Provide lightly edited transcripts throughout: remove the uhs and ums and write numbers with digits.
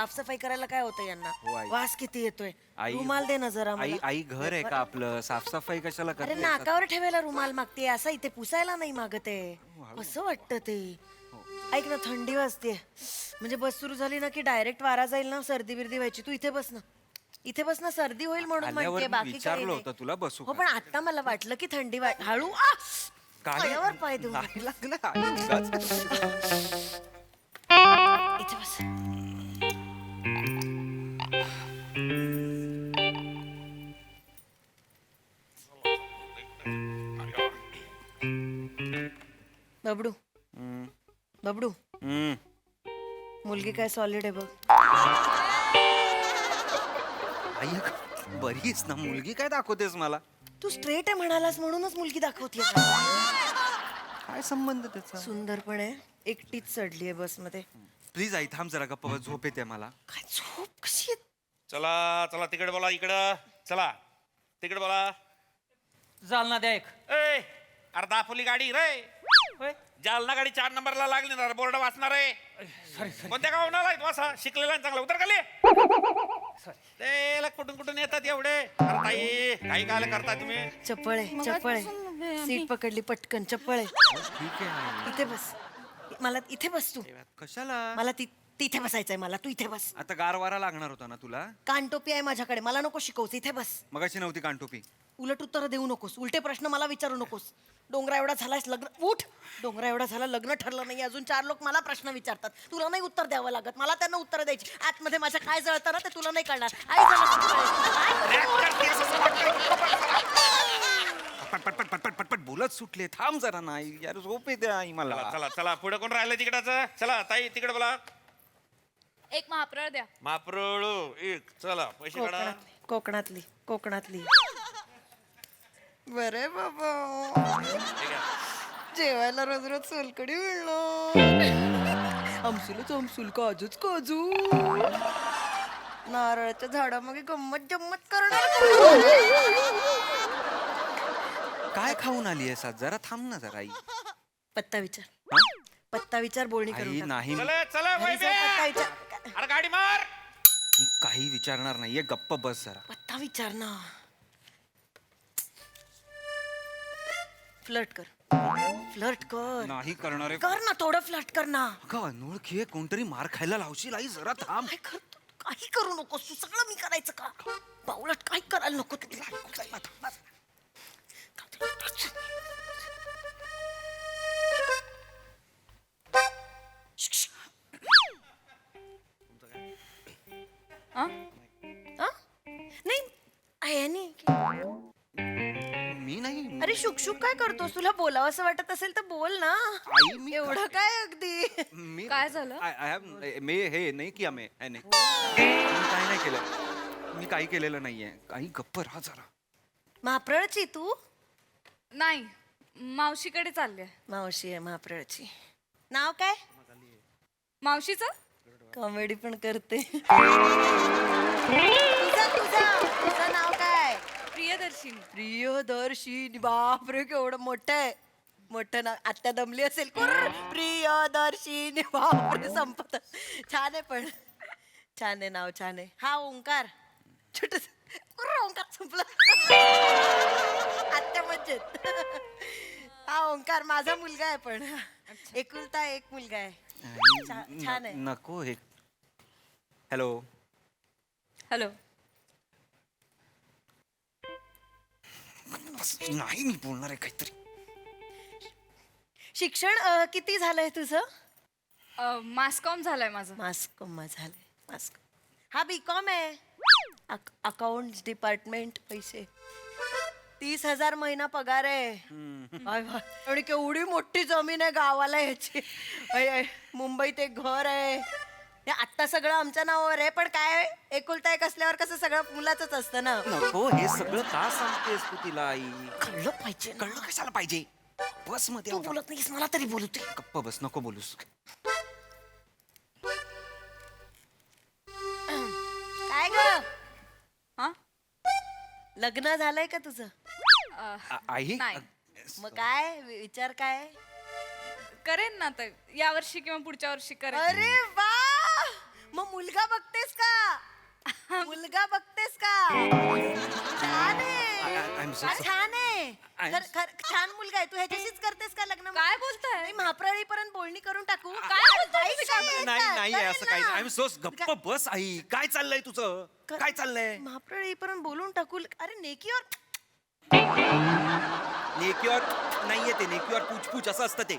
साफसफाई करायला काय होतं यांना? हो, आई. वास किती येतोय. आई रुमाल दे ना जरा आई मला. आई घर आहे का आपलं? साफसफाई कशाला अरे करते? नाकावर ठेवायला रुमाल मागते असं इथे पुसायला नाही मागत आहे. हळू. कसं वाटतं ते. ऐक ना थंडी वाजते म्हणजे बस सुरू झाली ना की डायरेक्ट वारा जाईल ना सर्दी बिर्दी व्हायची. तू इथे बस ना. इथे बस ना सर्दी होईल म्हणून आल्यावर म्हणते मी बाकी काही विचारलं नाही. होतं तुला बसू हो का? पण आता मला वाटलं की थंडी हळू पायावर पाय देऊ नाही लागलं आई, उगाच. इथे बस. बबडू हम्म, बबडू हम्म. मुलगी काय सॉलिड आहे बघ. आई बरीच ना मुलगी काय दाखवतेस मला? तू स्ट्रेट आहे म्हणालास म्हणूनच मुलगी दाखवते. काय संबंध त्याचा? सुंदर पण आहे एकटीच चढली आहे बस मध्ये. प्लीज आई थांब जरा गप्पा बस, झोप येते मला. काय झोप कशी येत? चला चला तिकडे बोला इकडं चला तिकडे बोला जालना द्या एक. ए अरे दापोली गाडी रे होय जालना गाडी 4 नंबरला लागली ना बोर्ड वाचणार आहे. सॉरी कोणत्या गावाला आहे तू असा शिकलेला आणि चांगला उतर खाली ते कुठून कुठून येतात एवढे अरे ताई काही काय करता तुम्ही चप्पळ आहे चप्पळ आहे. सीट पकडली पटकन चप्पळ आहे. ठीक आहे आई. इथे बस. मला इथे बस तू. कशाला? मला तिथे बसायचंय मला. तू इथे बस. आता गार वारा लागणार होता ना तुला? कानटोपी आहे माझ्याकडे मला नको शिकवूस. इथे बस. मगाशी नव्हती कानटोपी. उलट उत्तर देऊ नकोस. उलटे प्रश्न मला विचारू नकोस. डोंगरा एवढा झालाय लग्न उठ. डोंगरा एवढा झाला लग्न ठरलं नाही अजून 4 लोक मला प्रश्न विचारतात. तुला नाही उत्तर द्यावं लागत. मला त्यांना उत्तर द्यायची. आतमध्ये माझ्या काय जळतं ना ते तुला नाही कळणार. आई पटपट पटपट पटपट बोलत सुटले. थांब जरा नाही यार, झोप येते आई मला. चला चला चला पुढे कोण राहिलं तिकडचं चला ताई तिकडे बोला एक महाप्रळ द्या. माप्रळू एक चला पैसे काढा कोकणातली कोकणातली. बरे बाबा ठीक आहे. जेवायला रोज रोज सोलकडी मिळणार. आमसूलच आमसूल काजूच काजू. नारळाच्या झाडामागे गंमत जम्मत करणार. काय खाऊन आली आहेस आज? जरा थांब ना जरा आई. पत्ता विचार. हा? पत्ता विचार बोलणी आई करून टाक. नाही, चला चला घरी वैभे. जाऊन पत्ता विचार. अरे गाडी मार मी काही विचारणार नाहीये. गप्प बस जरा. पत्ता विचार ना. फ्लर्ट कर. फ्लर्ट कर. नाही करणार आहे. कर ना थोडं फ्लर्ट कर ना. अगं अनोळखी आहे, कोणतरी मार खायला लावशील आई. जरा थांब. काय करतो? काही करू नकोस तू. सगळं मी करायचं का? बावलट काही करायला नको तू. हा? हा? नाही याने मी नाही. अरे शुकशुक काय करतोस? तुला बोलावं असं वाटत असेल तर बोल ना. आई मी एवढं काय अगदी. मी काय झालं? आय हॅव मी हे नाही किया मी नाही. मी काही नाही केलं. मी काही केलेलं नाहीये. काही गप्प राहा जरा. महाप्रळची तू? नाही मावशीकडे चालले. मावशी आहे महाप्रळची. नाव काय? मावशीचं कॉमेडी पण करते. तुझं नाव काय? प्रियदर्शिनी. प्रियदर्शिनी. बापरे केवढं मोठं आहे. मोठं नाव. आत्या दमली असेल. कुर्र, प्रियदर्शिनी. बापरे संपत. छान आहे पण. छान आहे नाव छान आहे. हा ओंकार. छोट ओंकार संपलं. आत्या मज्जेत. हा ओंकार माझा मुलगा आहे पण. एकुलता एक मुलगा आहे. छान आहे. नको हे. हॅलो. हॅलो. नाही मी बोलणार आहे काहीतरी. शिक्षण किती झालंय तुझं? मास्कॉम झालंय माझं. मास्कॉम झालंय. मास्क. हा बीकॉम आहे. Account department. पैसे 30,000 महिना पगार आहे. आणि केवढी मोठी जमीन आहे गावाला याची. मुंबईत एक घर आहे. हे आत्ता सगळं आमच्या नावावर आहे पण काय एकुलता एक असल्यावर कसं सगळं मुलाचंच असतं ना. नको हे सगळं का सांगतेस तू तिला आई? कळलं पाहिजे ना. कळलं कशाला पाहिजे? बस मध्ये तू बोलत नाहीस मला तरी बोलते. गप्प बस, नको बोलूस. काय ग? हा? लग्न झालंय का तुझं? आई नाही. मग काय विचार काय? करेन ना तर या वर्षी किंवा पुढच्या वर्षी करेन. अरे वा मग मुलगा बघतेस का? मुलगा बघतेस का? छान आहे. I'm so हा, sorry. छान आहे. I'm- छान मुलगा आहे. तू ह्याच्याशीच करतेस का लग्न? काय बोलताय? नाही, महाप्रळीपर्यंत बोलणी करून टाकू. काय बोलताय तुम्ही? पैसे आहेत नाही का? नाही करेल असं काही ना. आय एम सो गप्प बस आई. काय चाललंय तुझं? काय चाललंय? महाप्रळीपर्यंत बोलून टाकू. अरे नेकीवर नेक्युअर नाहीये ते. नेक्युअर पूछ असं असतं ते.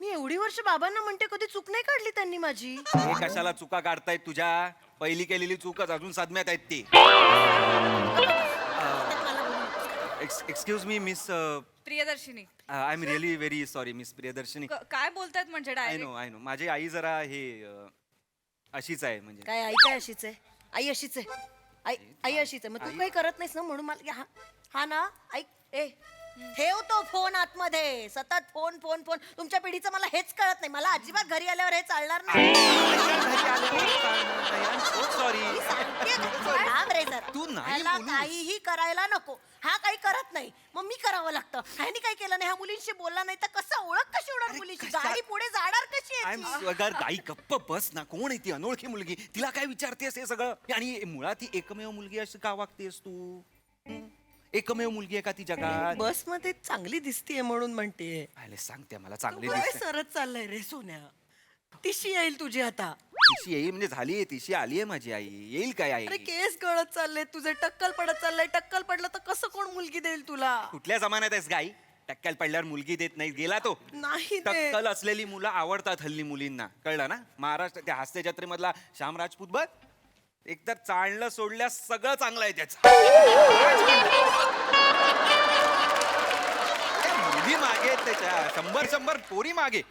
मी एवढी वर्ष बाबांना म्हणते, कधी चूक नाही काढली त्यांनी माझी. हे कशाला चुका काढतायत तुझ्या? पहिली केलेली चूकच अजून सदम्यात आहेत ती. Excuse me miss Priyadarshini I am really very sorry miss Priyadarshini. काय बोलतायत म्हणजे आय डायरेक्ट नो माझी आई जरा हे अशीच आहे म्हणजे. काय आई काय अशीच आहे? आई अशीच आहे. आई अशीच आहे. मग तू काही करत नाहीस ना म्हणून मला हा ना ऐक ठेव तो फोन आतमध्ये. सतत फोन फोन फोन. तुमच्या पिढीचं मला हेच कळत नाही. मला अजिबात घरी आल्यावर हे चालणार नाही. सॉरी सांगतेय का तू? थांब रे जरा. तू नाही ह्याला बोलूस. काहीही करायला नको. हा काही करत नाही मग मी करावं लागतं. ह्यानी काही केलं नाही. ह्या मुलींशी बोलला नाही तर कसं ओळख कशी होणार मुलीची? कशा- गाडी पुढे जाणार कशी आय एम याची? अगर गाई गप्प बस ना. कोण आहे ती अनोळखी मुलगी? तिला काय विचारतेस हे सगळं? आणि मुळात ती एकमेव मुलगी अशी का वागतेस तू? एकमेव मुलगी आहे का ती जगात? बस मध्ये चांगली दिसतीये म्हणून म्हणते. आले सांगते मला चांगली वय दिसते. सरत चाललंय रे सोन्या. तिशी येईल तुझी आता. तिशी येई म्हणजे झाली आहे. तिशी आली आहे माझी आई. येईल काय आई? अरे केस गळत चालले तुझे. टक्कल पडत चाललंय. टक्कल पडलं तर कसं कोण मुलगी देईल तुला? कुठल्या जमान्यात आहेस गाई? टक्कल पडल्यावर मुलगी देत नाही. गेला तो. नाही दे. टक्कल असलेली मुलं आवडतात हल्ली मुलींना. कळलं ना? महाराष्ट्र त्या हास्य जत्रेमधला श्याम राजपूत बघ. एकतर चालणं सोडल्यास सगळं चांगलं आहे त्याचं. मुली मागे आहेत त्याच्या. 100 पोरी मागे.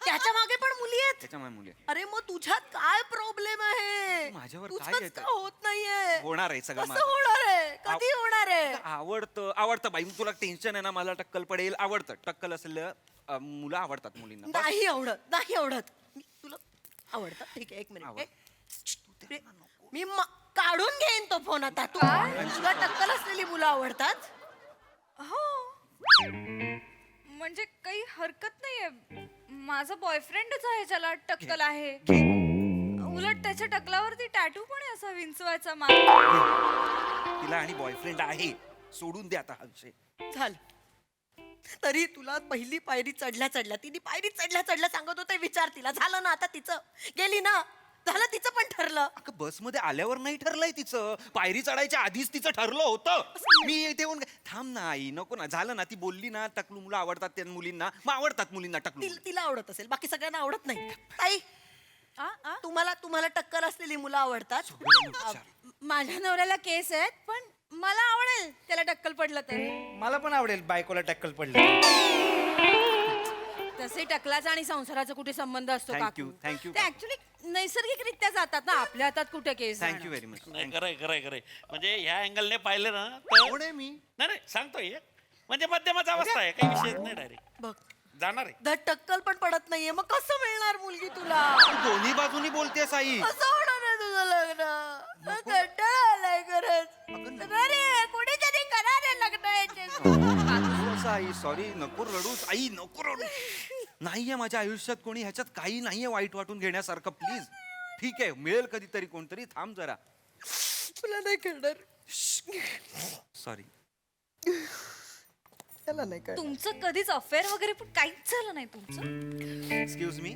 त्याच्या मागे पण मुली आहेत. त्याच्यामुळे मुली आहेत. अरे मग तुझ्यात काय प्रॉब्लेम आहे? माझ्यावर तुझंच काय येतंय? का होत नाहीये? होणार आहे सगळं कसं माझं. होणार आहे? कधी होणार आहे? आवडतं बाई. तुला टेन्शन आहे ना मला टक्कल पडेल. आवडतं. टक्कल असलेलं मुलं आवडतात मुलींना. बस. नाही आवडत. नाही आवडत. तुला आवडतं? ठीक आहे एक मिनिट. आवड. मी काढून घेईन तो फोन आता. तुला टक्कल असलेली मुलं आवडतात? हो म्हणजे काही हरकत नाहीये. माझा बॉयफ्रेंडच आहे ज्याला टक्कल आहे. उलट त्याच्या टकलावरती टॅटू पण आहे असा विंचवायचा मान. तिला आणि बॉयफ्रेंड आहे. सोडून दे आता हा विषय. झालं तरी तुला पहिली पायरी चढल्या चढल्या तिने पायरी चढल्या चढल्या सांगत होते विचार तिला. झालं ना आता तिचं? गेली ना. झालं तिचं पण ठरलं. अगं बसमध्ये आल्यावर नाही ठरलंय तिचं. पायरी चढायच्या आधीच तिचं ठरलं होतं. मी इथे येऊन थांब ना आई. नको ना. झालं ना. ती बोलली ना टकलू मुलं आवडतात त्या मुलींना. मग आवडतात मुलींना टकलू. तिला आवडत असेल. बाकी सगळ्यांना आवडत नाही. ताई तुम्हाला टक्कल असलेली मुलं आवडतात? माझ्या नवऱ्याला केस आहेत पण मला आवडेल त्याला टक्कल पडलं तर. मला पण आवडेल बायकोला टक्कल पडलं. तसे टकलाचा आणि संसाराचा कुठे संबंध असतो Thank you, काकू? thank you. ते ऍक्च्युली नैसर्गिकरित्या जातात ना. आपल्या हातात कुठे केस थँक्यू जाणार? Very much. नाही, खरंय म्हणजे ह्या अँगलने पाहिलं ना कोण आहे मी? नाही सांगतोय म्हणजे मध्यमाच अवस्था आहे. काही विषय नाही डायरेक्ट बघ जाणार आहे. धड टक्कल पण पडत नाहीये. मग कसं मिळणार मुलगी तुला? तू दोन्ही बाजूनी बोलतेस आई. कसं होणार आहे तुझं लग्न? कंटाळा आलाय खरंच. अरे कुठेतरी करा रे लग्न याचे. असं आई सॉरी. नको रडूस आई. नको रडू. नाहीये माझ्या आयुष्यात कोणी. ह्याच्यात काही नाहीये वाईट वाटून घेण्यासारखं. प्लीज. ठीक आहे मिळेल कधीतरी कोणतरी. थांब जरा. तुला नाही करणार. सॉरी. त्याला नाही करणार. तुमचं कधीच अफेअर वगैरे पण काहीच झालं नाही तुमचं? Excuse me.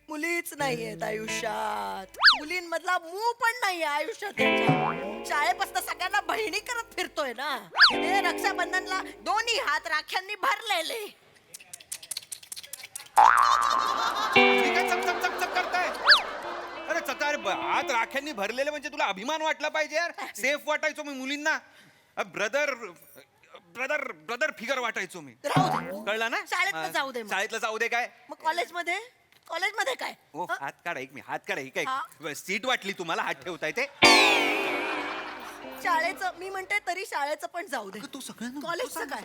मुलीच नाहीयेत आयुष्यात. मुलींमधला मूळ पण नाहीये आयुष्यात त्याच्या. शाळेपासून सगळ्यांना बहिणी करत फिरतोय ना. हे रक्षाबंधनला दोन्ही हात राख्यांनी भरलेले. तुम्ही काय चप चप चप करताय? अरे चकार हात राख्यांनी भरलेले म्हणजे तुला अभिमान वाटला पाहिजे यार. सेफ वाटायचो मी मुलींना. ब्रदर ब्रदर ब्रदर फिगर वाटायचो मी. राहू दे. कळलं ना? शाळेतलं जाऊ दे मग. शाळेतलं जाऊ दे काय? मग कॉलेजमध्ये काय? ओ हात काढा एक मी. हात काढा ही काय हा? सीट वाटली तुम्हाला हात ठेवताय ते? शाळेचं मी म्हणते तरी शाळेचं पण जाऊ दे. तू सगळ्यांना कॉलेजचं काय?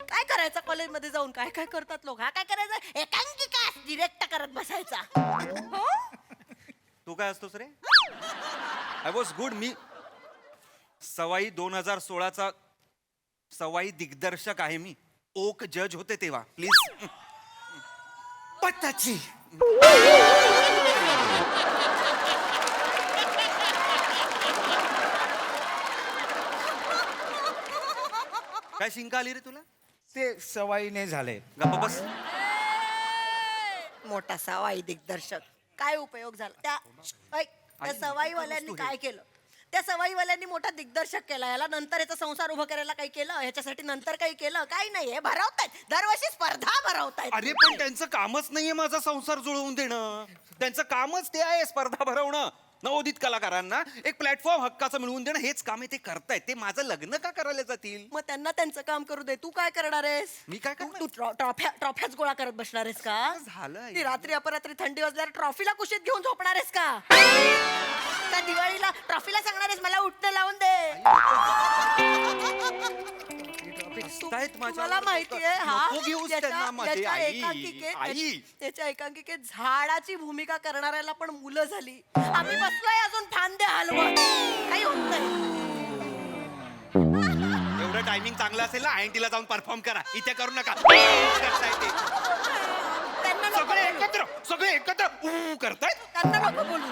काय करायचं कॉलेजमध्ये जाऊन? काय काय करतात लोक? हा काय करायचं? एकांकिका डिरेक्ट करत बसायचा. तू काय असतोस रे? I was good. मी सवाई 2016चा सवाई दिग्दर्शक आहे मी. ओक जज होते तेव्हा. प्लीज. पत्ताची काय शिंका आली रे तुला? ते सवाईने झाले. गप्पा बस. मोठा सवाई दिग्दर्शक, काय उपयोग झाला त्या सवाईवाल्यांनी काय केलं? त्या सवाईवाल्यांनी मोठा दिग्दर्शक केला, याला नंतर याचा संसार उभा करायला काही केलं, ह्याच्यासाठी नंतर काही केलं? काही नाहीये. भरवतायत दरवर्षी स्पर्धा भरवतायत. अरे पण त्यांचं कामच नाहीये माझा संसार जुळवून देणं. त्यांचं कामच ते आहे, स्पर्धा भरवणं. नवोदित कलाकारांना एक प्लॅटफॉर्म हक्काचं मिळवून देणं, हेच काम आहे. ते करतायत. ते माझं लग्न का करायला जातील? मग त्यांना त्यांचं काम करू दे. तू काय करणार आहेस? मी काय तू- करणार? तू ट्रॉफ्याच गोळा करत बसणार आहेस का? झालं. ती रात्री अपरात्री थंडी वाजल्यावर ट्रॉफीला कुशीत घेऊन झोपणार आहेस का? का दिवाळीला ट्रॉफीला सांगणार आहेस मला उठणं लावून दे? मला माहितीये त्याच्या एकांकिकेत झाडाची भूमिका करणाऱ्याला पण मुलं झाली. आम्ही बसलोय अजून फांदे हलवत, काही होत नाही. एवढं टायमिंग चांगलं असेल ना, आयएनटीला जाऊन परफॉर्म करा. इथे करू नका. करताय ते. त्यांना नको सगळे बोलू. एकत्र, सगळे एकत्र करतायत. त्यांना नको बोलू.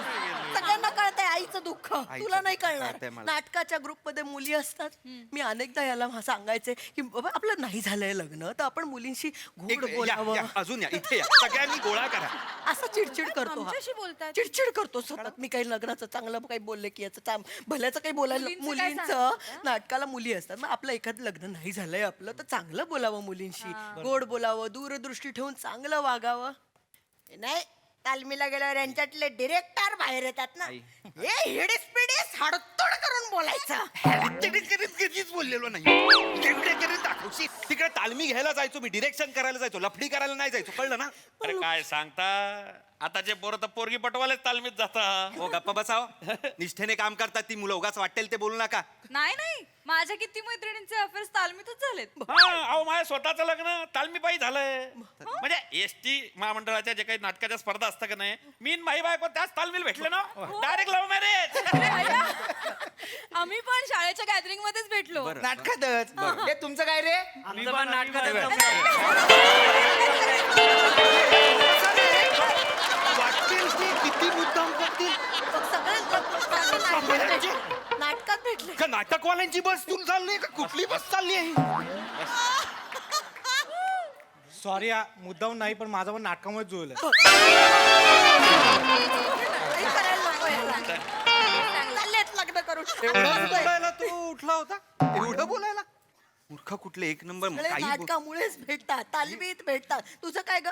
सगळ्यांना कळतंय आईचं दुःख, तुला नाही कळणार. कळतंय मला. नाटकाच्या ग्रुपमध्ये मुली असतात. मी अनेकदा याला सांगायचे की बाबा आपलं नाही झालंय लग्न, तर आपण मुलींशी एक- गोड या, बोलावं. या, अजून या, इथे या. सगळ्यांनी गोळा करा. असं चिडचिड करतो हा. आमच्याशी बोलतात. चिडचिड करतो सतत. मी काही लग्नाचं चांगलं काही बोलले की याचं भल्याचं काही बोलायला, मुलींचं काय मुलींचं नाटकाला मुली असतात. मग आपलं एखादं लग्न नाही झालंय आपलं, तर चांगलं बोलावं मुलींशी, गोड बोलावं, दूरदृष्टी ठेवून चांगलं वागावं. नाही तालमीला गेल्यावर यांच्यातले डिरेक्टर बाहेर येतात ना, हे हिडीस पिडीस हडतोड करून बोलायचं. कधीच बोललेलो नाही. तेवढे करीत दाखवशी. तिकडे तालमी घ्यायला जायचो मी, डिरेक्शन करायला जायचो, लफडी करायला नाही जायचो. कळलं ना? अरे काय सांगता, आताचे पोरं तर पोरगी पटवायलाच तालमीत जाता. हो गप्पा बसाव. निष्ठेने काम करतात ती मुलं. उगाच वाटेल ते बोलू नका. नाही माझ्या किती मैत्रिणींचे अफेअर्स तालमीतच झालेत. अहो माझ्या स्वतःचं लग्न तालमीपायी झालंय. म्हणजे एसटी महामंडळाच्या जे काही नाटकाच्या स्पर्धा असतात का नाही, मी आणि माई बायको त्याच तालमीला भेटले ना. Direct love marriage. आम्ही पण शाळेच्या गॅदरिंग मध्येच भेटलो. नाटकातच. हे तुमचं काय रे? आमचं पण नाटकात वाटेल ते किती मुद्दाम करतील. सगळे नाटकात भेटले. का नाटकवाल्यांची बस तू चालली का कुठली बस चालली आहे? सॉरी मुद्दाम नाही, पण माझं पण नाटकामुळे जुळलं. काही करायला नको याला. चाललेत लग्न करून. एवढं बोलायला तू उठला होता? एवढं बोलायला? मूर्ख कुठले एक नंबर. सगळे काही बोल- नाटकामुळेच भेटतात, तालमीत भेटतात. तुझं काय ग?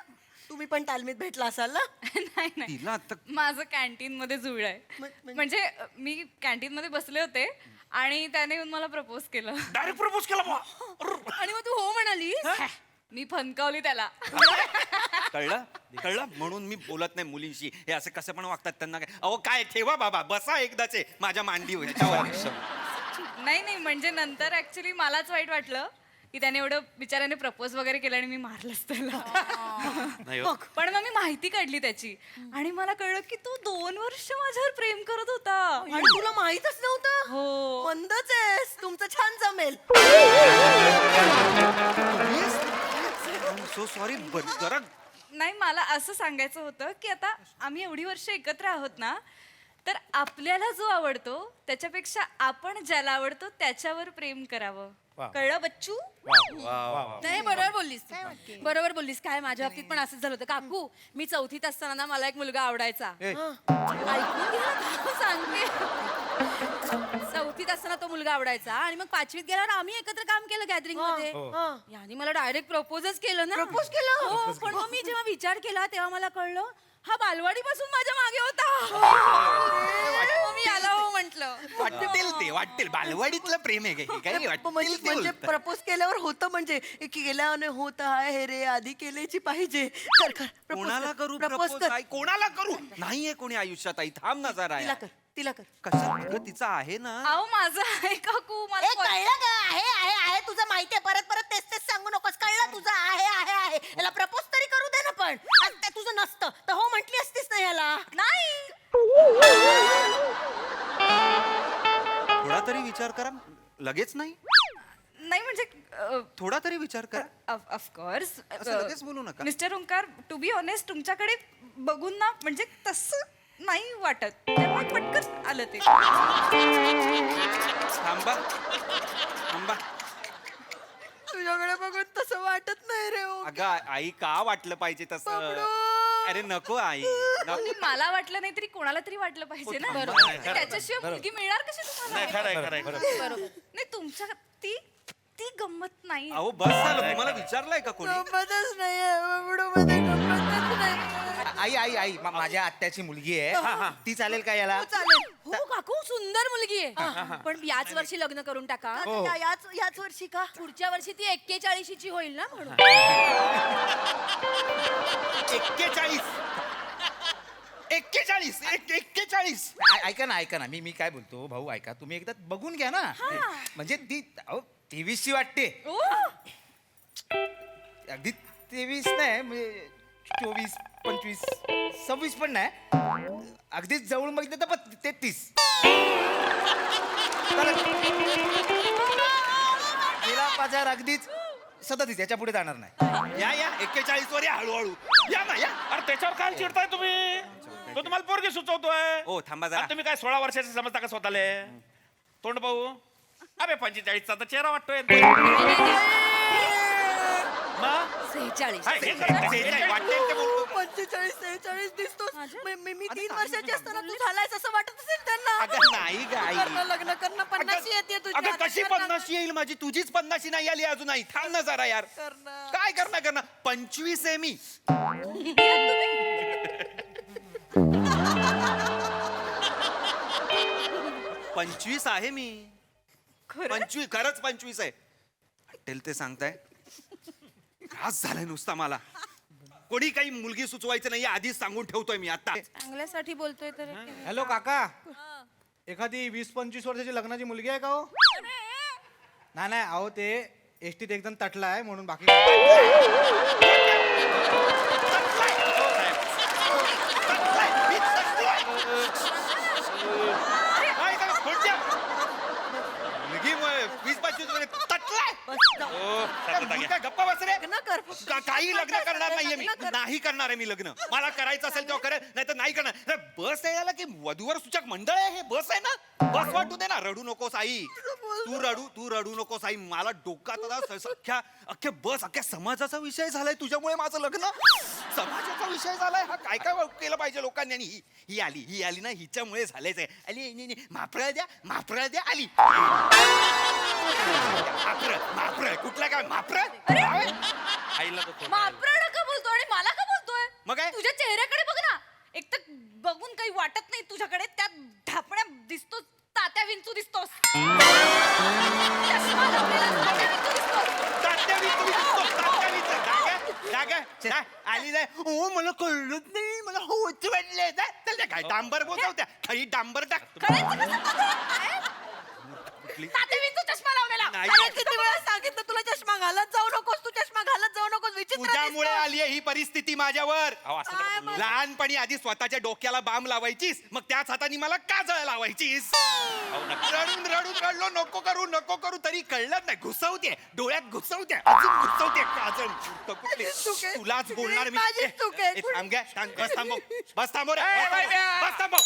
तुम्ही पण तालमीत भेटला असाल ना? नाही तिला आता माझं कॅन्टीन मध्ये जुळलंय. म्हणजे मी कॅन्टीन मध्ये बसले होते आणि त्याने येऊन मला प्रपोज केलं. डायरेक्ट प्रपोज केला बा. आणि मग तू हो म्हणाली. मी फनकावली त्याला. कळलं कळलं म्हणून मी बोलत नाही मुलींशी. हे असं कसं पण वागतात त्यांना काय. अहो काय ठेवा बाबा, बसा एकदाचे माझ्या मांडीवर ह्याच्यावर. नाही म्हणजे नंतर ऍक्च्युली मलाच वाईट वाटलं की त्याने एवढं बिचाऱ्याने प्रपोज वगैरे केलं आणि मी मारलंच त्याला. नाही हो. पण मग मी माहिती काढली त्याची आणि मला कळलं की तो 2 वर्ष माझ्यावर प्रेम करत होता. आणि तुला माहीतच नव्हतं? हो. मंदच आहेस, तुमचं छान जमेल. So sorry. जरा नाही मला असं सांगायचं होतं की आता आम्ही एवढी वर्ष एकत्र आहोत ना, तर आपल्याला जो आवडतो त्याच्यापेक्षा आपण ज्याला आवडतो त्याच्यावर प्रेम करावं. कळलं बच्चू? नाही बरोबर बोललीस काय माझ्या बाबतीत पण असंच झालं होतं काकू. मी 4थीत असताना ना मला एक मुलगा आवडायचा. ऐकून घे ना काकू, सांगते. 4थीत असताना तो मुलगा आवडायचा आणि मग 5वीत गेल्यावर आम्ही एकत्र काम केलं गॅदरिंग मध्ये. याने मला डायरेक्ट प्रपोजच केलं ना. प्रपोज केलं? हो. पण मग मी जेव्हा विचार केला तेव्हा मला कळलं हा बालवाडी पासून माझ्या मागे होता. मग मी याला हो म्हंटल. वाटतील ते वाटतील. बालवाडीतलं प्रेम आहे काही काही म्हणजे म्हणजे प्रपोज केल्यावर होतं म्हणजे की गेल्याने होत आहे रे, आधी केल्याची पाहिजे. कर कर propose कोणाला कर, करू propose प्रपोज? कर. कोणाला करू? नाहीये कोणी आयुष्यात. आई थांब ना जरा. तिला कर, तिला कर. कशा अगं तिचा आहे ना. अहो माझं आहे काकू. मला ए, कळलं का? आहे तुझं माहितीये. परत तेच सांगू नकोस. कळलं तुझं आहे. याला प्रपोज तरी करू दे ना. पण आज ते तुझं नसतं तर हो म्हटली असतीस ना याला. नाही. थोडा तरी विचार करा. लगेच नाही. नाही म्हणजे थोडा तरी विचार करा. ऑफकोर्स असं लगेच बोलू नका. Mister Omkar, to be honest तुमच्याकडे बघून ना म्हणजे तसं नाही वाटत, त्यामुळे पटकन आलं ते. थांबा. अगं आई का वाटलं पाहिजे तसं अरे नको आई नको आणि मला वाटलं नाही तरी कोणाला तरी वाटलं पाहिजे ना बरोबर. त्याच्याशिवाय मुलगी मिळणार कशी नाही तुम्हाला खरंय खरंय बरोबर नाही तुमच्या ती ती गंमत नाही अहो बस झालं तुम्हाला विचारलंय का कोणी गंमतच नाहीये बबडूमध्ये गंमतच नाही आई आई आई माझ्या आत्याची मुलगी आहे ती चालेल का याला चालेल हो काकू सुंदर मुलगी आहे पण याच वर्षी लग्न करून टाका याच वर्षी का पुढच्या वर्षी ती 41ची होईल ना म्हणून 41 ऐका ना मी काय बोलतो भाऊ ऐका तुम्ही एकदा बघून घ्या ना म्हणजे ती 23ची वाटते ओ, अगदी 23 नाही म्हणजे 24 25 26 पण नाही अगदीच जवळ बघितलं तर 33 गेला बाजार अगदीच 37 याच्या पुढे जाणार नाही या 41 वर या हळूहळू या ना या अरे त्याच्यावर काय चिडताय तुम्ही तो तुम्हाला पोरगी सुचवतोय ओ थांबा आता जरा तुम्ही काय 16 वर्षाचे समजता का स्वतःले तोंड पाहू अबे 45 चा तर चेहरा वाटतोय मग? 46 हाय, हे काय? वाटेल ते बोलतो 45 46 दिसतोस मी 3 वर्षाची असताना तू झालायस असं वाटत असेल त्यांना अगं नाही ग आई लग्न करणं 50 येते तुझी अगं आता कशी करणार 50 येईल माझी तुझीच 50 नाही आली अजून आई थांब ना जरा यार करणार. काय करणार 25 आहे मी पंचवीस आहे मी 25 खरंच 25 आहे हॉटेल ते सांगताय त्रास झालाय नुसता मला कोणी काही मुलगी सुचवायचं नाही आधीच सांगून ठेवतोय मी आता चांगल्यासाठी बोलतोय तर हॅलो काका एखादी 20-25 वर्षाची लग्नाची मुलगी आहे का हो नाही अहो ते एसटीत एकदम तटला आहे म्हणून बाकी काय काय खोटया? मुलगी 20-25 मध्ये तटलाय मुलगा गप्पा बस रे लग्न कर काही लग्न करणार नाहीये मी लग्न कर. नाही करणार आहे मी लग्न मला करायचं असेल तेव्हा करेल नाही तर नाही करणार अरे बस आहे याला की वधूवर सूचक मंडळ आहे हे बस आहे ना बस वाटू दे ना रडू नकोस आई तू रडू नकोस आई मला डोक्यात आता अख्ख्या बस अख्ख्या समाजाचा विषय झालाय तुझ्यामुळे माझं लग्न समाजाचा विषय झालाय हा काय काय केलं पाहिजे लोकांनी आणि ही आली ना हिच्यामुळे झालेच आहे आली माफरळ द्या आली माफरळ कुठला काय माफरळ आईला तो मापरा नका बोलतो आणि मला का बोलतोय मग काय? तुझ्या चेहऱ्याकडे बघ ना एक तर बघून काही वाटत नाही तुझ्याकडे त्यात ढापण्या दिसतोस तात्या विंचू दिसतोस चष्मा लावलेला तात्या विंचू दिसतोस. आली नाही हो मला कळलंच नाही मला होच वाटले काय डांबर बोलवत्या काही डांबर टाक कळायचं कसं तुझं? तात्या विंचू चष्मा लावलेला नाही. अरे किती वेळा सांगितलं तुला चष्मा घालत जाऊ नकोस तू चष्मा घालत जाऊ नकोस विचित्र तुझ्यामुळे दिसतोस. आली आहे ही परिस्थिती माझ्यावर अहो, असं नका बोलू. लहानपणी आधी स्वतःच्या डोक्याला बाम लावायचीस मग त्याच हाताने मला काजळ लावायचीस रडून रडलो नको करू तरी कळलं नाही घुसवते डोळ्यात घुसवते अजून घुसवते काजळ कुठली चूक आहे. तुलाच बोलणार मी माझीच चूक आहे. बस थांबव रे बस थांबव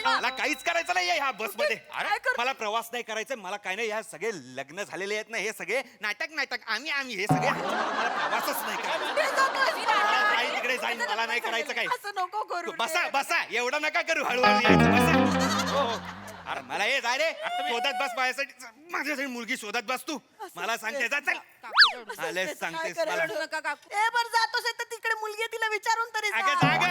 मला काहीच करायचं नाही ह्या बस मध्ये काय करू? मला प्रवास नाही करायचं मला काय नाही ह्या सगळे लग्न झालेले आहेत ना हे सगळे नाटक आम्ही हे सगळे मला प्रवासच नाही करायचा कुठे जातोस? मला जाईन तिकडे जाईन मला नाही करायचं काही असं नको करू बसा एवढं नका करू हळूहळू यायचं बसा हो. अरे मला हे जा रे शोधत बस माझ्यासाठी मुलगी शोधत बस तू मला सांगते जा चल आलेच सांगतेस मला रडू नका काकू ए बर जातोस आहे तर तिकडे मुलगी आहे, तिला विचारून तरी अगं जा. जाग